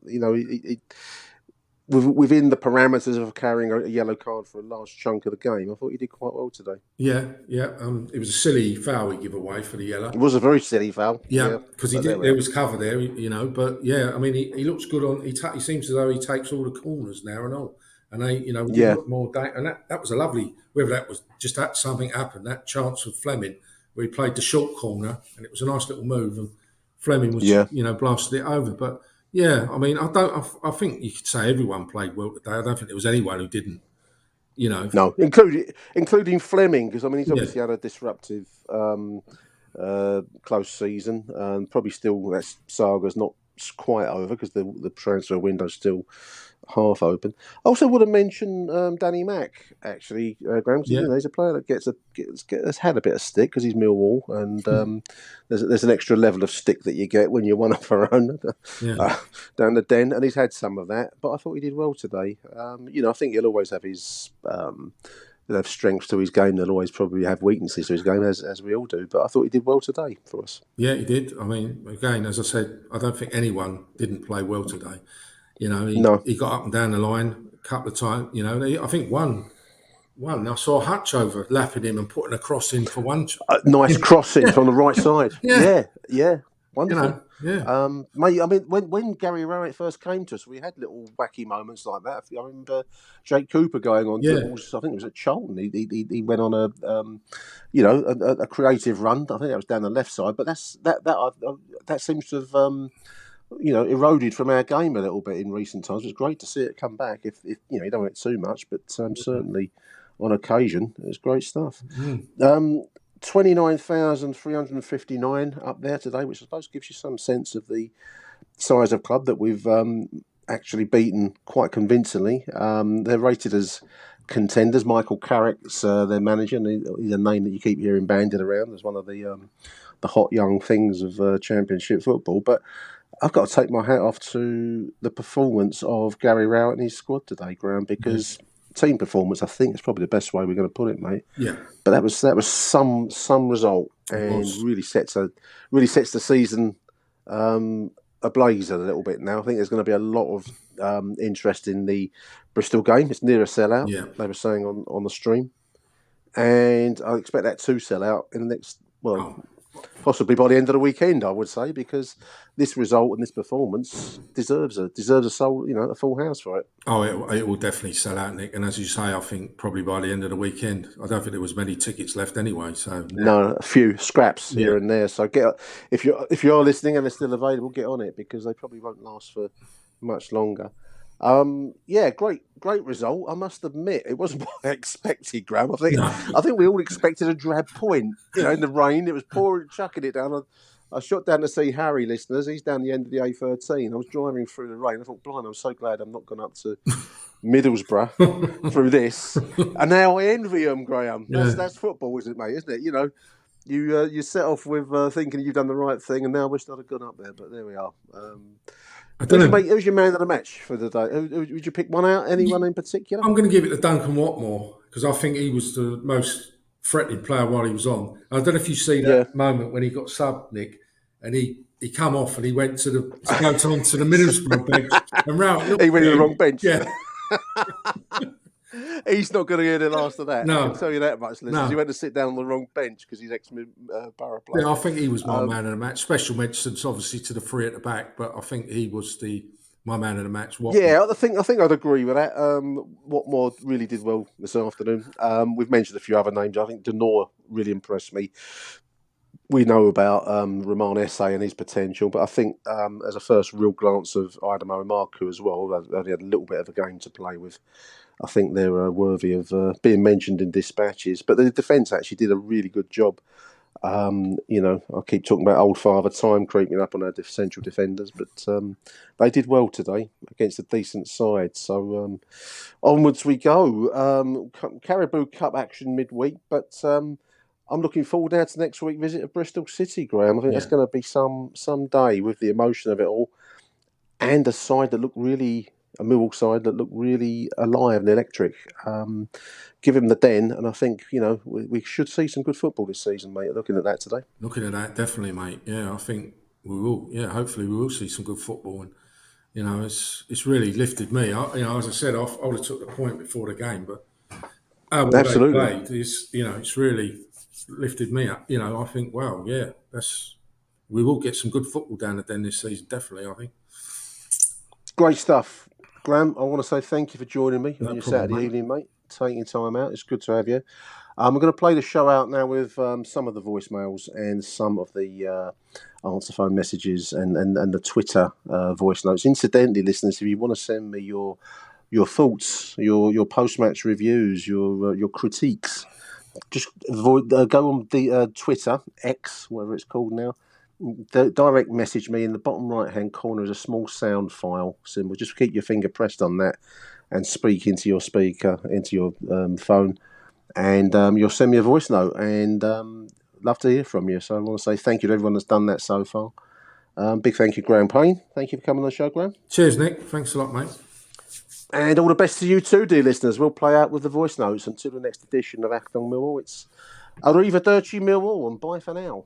within the parameters of carrying a yellow card for a large chunk of the game, I thought he did quite well today. Yeah. It was a silly foul he gave away for the yellow. It was a very silly foul. Yeah, because there was cover there, But yeah, I mean, he looks good on. He seems as though he takes all the corners now and all. And we did look more. And that was a lovely. Whether that was just that something happened, that chance of Fleming where he played the short corner, and it was a nice little move, and Fleming was blasted it over. But yeah, I mean, I think you could say everyone played well today. I don't think there was anyone who didn't. No, including Fleming, because I mean he's obviously had a disruptive close season, and probably still that saga's not quite over because the transfer window's still half open. I also would have mentioned Danny Mack, actually, Graham. He's a player that has had a bit of stick because he's Millwall, and there's an extra level of stick that you get when you're one of our own down the den, and he's had some of that. But I thought he did well today. I think he'll always have his he'll have strengths to his game. He'll always probably have weaknesses to his game, as we all do. But I thought he did well today for us. Yeah, he did. I mean, again, as I said, I don't think anyone didn't play well today. He got up and down the line a couple of times. I think one. I saw Hutch overlapping him and putting a cross in for one. Nice crossing from the right side. Yeah. Wonderful. Mate, I mean, when Gary Rowett first came to us, we had little wacky moments like that. I remember Jake Cooper going on dribbles. I think it was at Charlton. He went on a creative run. I think that was down the left side. But that seems to have eroded from our game a little bit in recent times. It's great to see it come back. If you don't want it too much, but certainly on occasion, it's great stuff. 29,359 up there today, which I suppose gives you some sense of the size of club that we've actually beaten quite convincingly. They're rated as contenders. Michael Carrick's their manager, and he's a name that you keep hearing bandied around as one of the hot young things of Championship football. But I've got to take my hat off to the performance of Gary Rowett and his squad today, Graham, because team performance, I think, is probably the best way we're going to put it, mate. Yeah. But that was some result, and really sets the season ablaze a little bit now. I think there's going to be a lot of interest in the Bristol game. It's near a sellout. Yeah. They were saying on the stream, and I expect that to sell out in the next possibly by the end of the weekend, I would say, because this result and this performance deserves a full house for it. Oh, it will definitely sell out, Nick. And as you say, I think probably by the end of the weekend. I don't think there was many tickets left anyway. So no, a few scraps here and there. So if you're listening and they're still available, get on it, because they probably won't last for much longer. Great result. I must admit, it wasn't what I expected, Graham. I think we all expected a drab point. In the rain, it was pouring, chucking it down. I shot down to see Harry, listeners. He's down the end of the A13. I was driving through the rain. I thought, blind, I'm so glad I'm not gone up to Middlesbrough through this. And now I envy them, Graham. That's football, isn't it, mate? Isn't it? You set off with thinking you've done the right thing, and now I wish I'd have gone up there. But there we are. Who's your man of the match for the day? Would you pick one out? Anyone in particular? I'm going to give it to Duncan Watmore, because I think he was the most threatening player while he was on. I don't know if you see that moment when he got subbed, Nick, and he come off and he went to the Middlesbrough bench, and he went to the wrong bench. Yeah. He's not going to hear the last of that. No. I can tell you that much, listeners. No. He went to sit down on the wrong bench because he's ex-Borough player. Yeah, I think he was my man of the match. Special mentions, obviously, to the three at the back, but I think he was my man of the match. Yeah, I think I'd agree with that. Watmore really did well this afternoon. We've mentioned a few other names. I think Denor really impressed me. We know about Roman Esse and his potential, but I think as a first real glance of Idemo and Marku as well, they had a little bit of a game to play with. I think they're worthy of being mentioned in dispatches. But the defence actually did a really good job. I keep talking about old father time creeping up on our central defenders, but they did well today against a decent side. So onwards we go. Caribou Cup action midweek, but I'm looking forward now to next week's visit of Bristol City, Graham. I think that's going to be some day with the emotion of it all, and a side that looked really Millwall side that look really alive and electric. Give him the den, and I think we should see some good football this season, mate. Looking at that today. Looking at that, definitely, mate. Yeah, I think we will. Yeah, hopefully we will see some good football, and it's really lifted me. As I said, I would have took the point before the game, but how well Absolutely. they played is, it's really lifted me up. I think, wow, yeah, we will get some good football down the Den this season, definitely. I think. Great stuff, Graham. I want to say thank you for joining me on your Saturday mate. evening, mate. Taking time out, it's good to have you. We're going to play the show out now with some of the voicemails and some of the answer phone messages and the Twitter voice notes. Incidentally, listeners, if you want to send me your thoughts, your post-match reviews, your critiques, just go on the Twitter, X, whatever it's called now. Direct message me. In the bottom right-hand corner is a small sound file symbol. Just keep your finger pressed on that and speak into your speaker, into your phone. And you'll send me a voice note, and love to hear from you. So I want to say thank you to everyone that's done that so far. Big thank you, Graham Payne. Thank you for coming on the show, Graham. Cheers, Nick. Thanks a lot, mate. And all the best to you too, dear listeners. We'll play out with the voice notes until the next edition of Achtung Millwall. It's Arrivederci Millwall, and bye for now.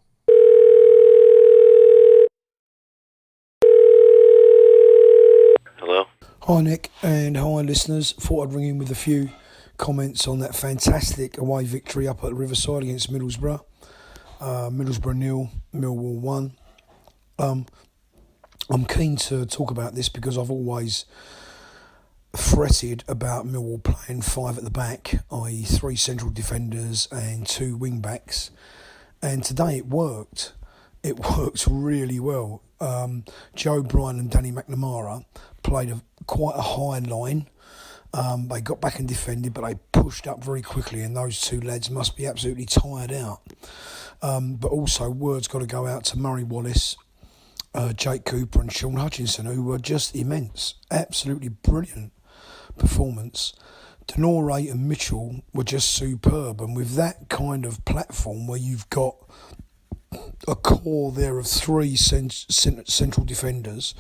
Hello. Hi, Nick, and hi, listeners. Thought I'd ring in with a few comments on that fantastic away victory up at Riverside against Middlesbrough. Middlesbrough 0, Millwall 1. I'm keen to talk about this because I've always fretted about Millwall playing 5 at the back, i.e. 3 central defenders and 2 wing backs. And today it worked. It worked really well. Joe Bryan and Danny McNamara played quite a high line. They got back and defended, but they pushed up very quickly, and those 2 lads must be absolutely tired out. But also, word's got to go out to Murray Wallace, Jake Cooper and Sean Hutchinson, who were just immense. Absolutely brilliant performance. Denore and Mitchell were just superb, and with that kind of platform where you've got a core there of 3 central defenders,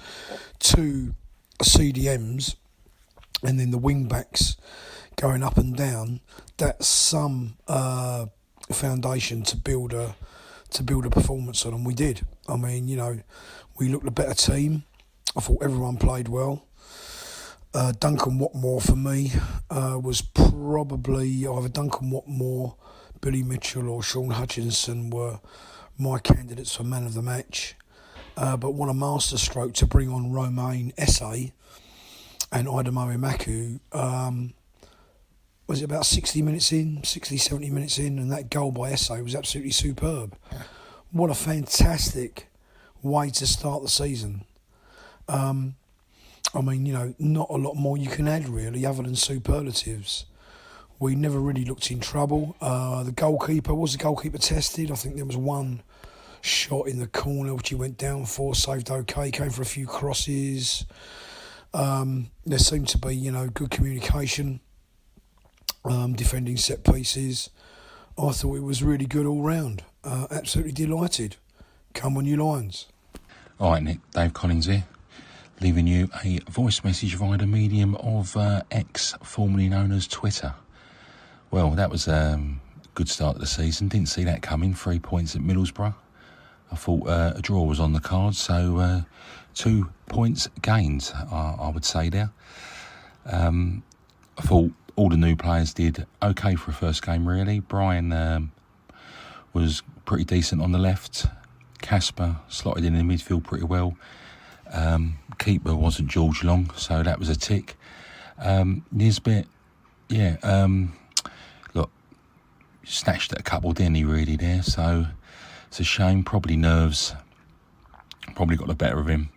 2 CDMs, and then the wing backs going up and down, that's some foundation to build a performance on, and we did. I mean, we looked a better team. I thought everyone played well. Duncan Watmore for me was probably either Duncan Watmore, Billy Mitchell or Sean Hutchinson were my candidates for man of the match. But what a masterstroke to bring on Romain Esse and Idamoe Maku. Was it about 60, 70 minutes in, and that goal by Esse was absolutely superb. What a fantastic way to start the season. I mean, not a lot more you can add really other than superlatives. We never really looked in trouble. Was the goalkeeper tested? I think there was one shot in the corner which he went down for, saved okay, came for a few crosses. There seemed to be, good communication, defending set pieces. I thought it was really good all round. Absolutely delighted. Come on, you Lions. All right, Nick, Dave Collins here, leaving you a voice message via the medium of X, formerly known as Twitter. Well, that was a good start to the season. Didn't see that coming. 3 points at Middlesbrough. I thought a draw was on the cards, so 2 points gained, I would say there. I thought all the new players did okay for a first game, really. Brian was pretty decent on the left. Casper slotted in the midfield pretty well. Keeper wasn't George Long, so that was a tick. Nisbet, look, snatched at a couple, didn't he, really, there? So it's a shame. Probably nerves. Probably got the better of him.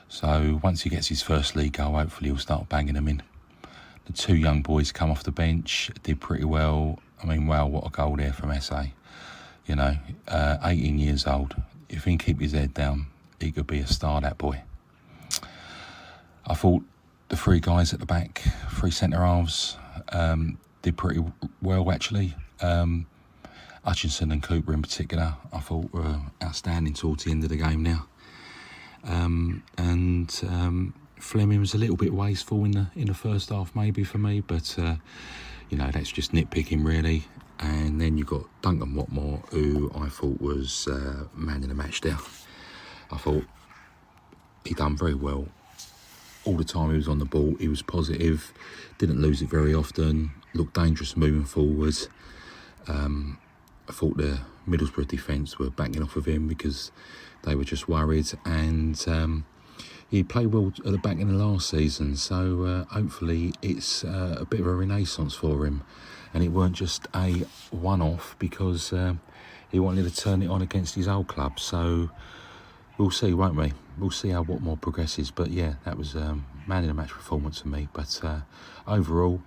So once he gets his first league goal, hopefully he'll start banging them in. The 2 young boys come off the bench, did pretty well. I mean, wow, what a goal there from SA. 18 years old. If he can keep his head down, he could be a star, that boy. I thought the 3 guys at the back, 3 centre-halves, did pretty well, actually. Hutchinson and Cooper in particular, I thought were outstanding towards the end of the game now. Fleming was a little bit wasteful in the first half, maybe for me, but you know, that's just nitpicking really. And then you've got Duncan Watmore, who I thought was man in the match there. I thought he done very well. All the time he was on the ball, he was positive, didn't lose it very often, looked dangerous moving forward. I thought the Middlesbrough defence were backing off of him because they were just worried, and he played well at the back in the last season, so hopefully it's a bit of a renaissance for him, and it weren't just a one-off because he wanted to turn it on against his old club. So we'll see, won't we? We'll see how Watmore progresses. But yeah, that was man in the match performance for me. But overall,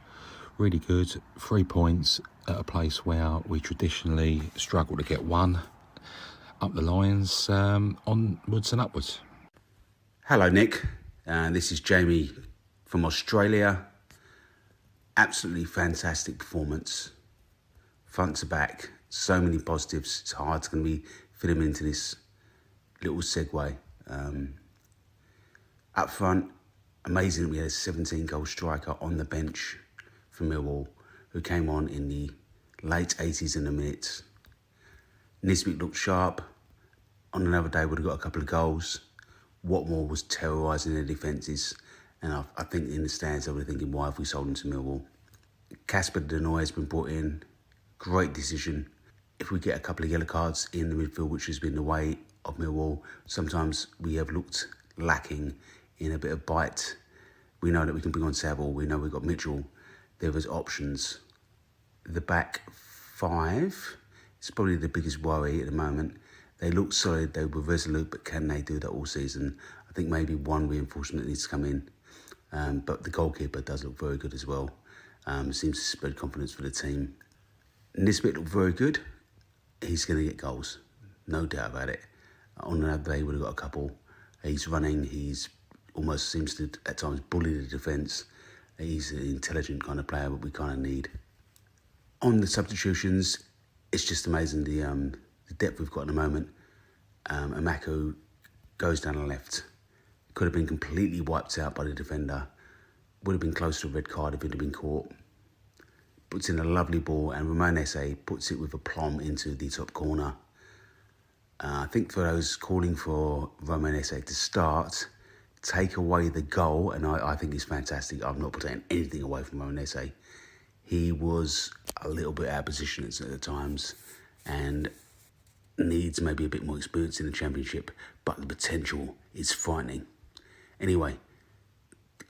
really good. 3 points at a place where we traditionally struggle to get one. Up the Lions, onwards and upwards. Hello, Nick. This is Jamie from Australia. Absolutely fantastic performance. Front to back, so many positives. It's hard to be fit them into this little segue. Up front, amazing. We had a 17-goal striker on the bench for Millwall who came on in the late 80s in a minute. Nisbet looked sharp. On another day, would have got a couple of goals. Watmore was terrorising their defences, and I think in the stands they were thinking, why have we sold him to Millwall? Casper Denoy has been brought in. Great decision. If we get a couple of yellow cards in the midfield, which has been the way of Millwall, sometimes we have looked lacking in a bit of bite. We know that we can bring on Saville. We know we've got Mitchell. There was options. The back five is probably the biggest worry at the moment. They look solid, they were resolute, but can they do that all season? I think maybe one reinforcement needs to come in. But the goalkeeper does look very good as well. Seems to spread confidence for the team. Nisbet looked very good. He's going to get goals, no doubt about it. On another day, he would have got a couple. He's running, he's almost seems to at times bully the defence. He's an intelligent kind of player, but we kind of need. On the substitutions, it's just amazing the depth we've got at the moment. Amaku goes down the left. Could have been completely wiped out by the defender. Would have been close to a red card if it had been caught. Puts in a lovely ball, and Ramon Esse puts it with aplomb into the top corner. I think for those calling for Ramon Esse to start, take away the goal, and I think he's fantastic. I'm not putting anything away from Ramon Esse. He was a little bit out of position at the times, and needs maybe a bit more experience in the Championship, but the potential is frightening. Anyway,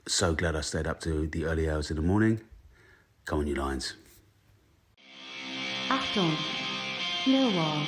so glad I stayed up to the early hours of the morning. Come on, you Lions. Achtung, Millwall.